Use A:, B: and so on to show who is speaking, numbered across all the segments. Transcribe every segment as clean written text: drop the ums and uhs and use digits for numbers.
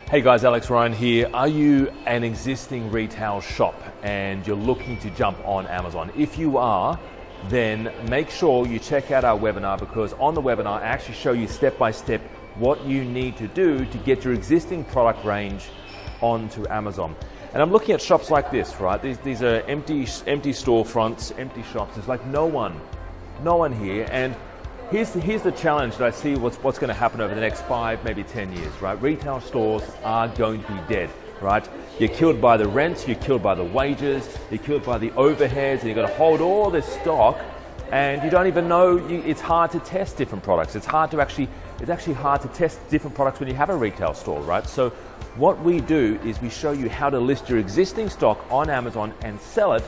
A: Hey guys, Alex Ryan here. Are you an existing retail shop and you're looking to jump on Amazon? If you are, then make sure you check out our webinar, because on the webinar I actually show you step by step what you need to do to get your existing product range onto Amazon. And I'm looking at shops like this, right? These are empty storefronts, empty shops. There's like no one here. And here's the challenge that I see what's going to happen over the next 5, maybe 10 years, right? Retail stores are going to be dead, right? You're killed by the rents, you're killed by the wages, you're killed by the overheads, and you've got to hold all this stock, and you don't even know. It's hard to test different products. It's actually hard to test different products when you have a retail store, right? So what we do is we show you how to list your existing stock on Amazon and sell it,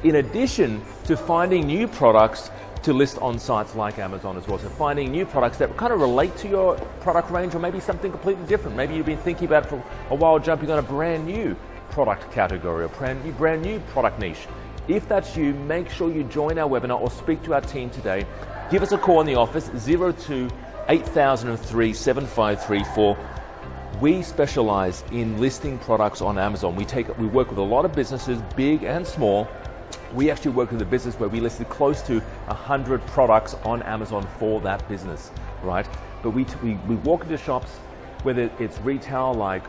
A: in addition to finding new products to list on sites like Amazon as well. So finding new products that kind of relate to your product range, or maybe something completely different. Maybe you've been thinking about it for a while, jumping on a brand new product category or brand new product niche. If that's you, make sure you join our webinar or speak to our team today. Give us a call in the office, 02 8003 7534. We specialize in listing products on Amazon. We work with a lot of businesses, big and small. We actually work with a business where we listed close to 100 products on Amazon for that business, right? But we walk into shops, whether it's retail like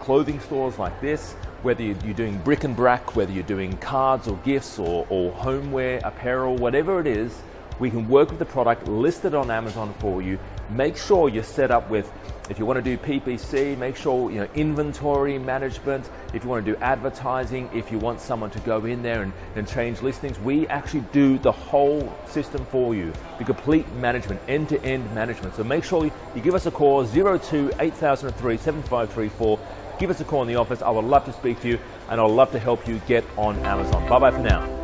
A: clothing stores like this, whether you're doing brick and brack, whether you're doing cards or gifts or homeware, apparel, whatever it is, we can work with the product, list it on Amazon for you. Make sure you're set up with, if you want to do PPC, make sure inventory management. If you want to do advertising, if you want someone to go in there and change listings, we actually do the whole system for you, the complete management, end-to-end management. So make sure you give us a call, 02 8003 7534. Give us a call in the office. I would love to speak to you, and I'd love to help you get on Amazon. Bye-bye for now.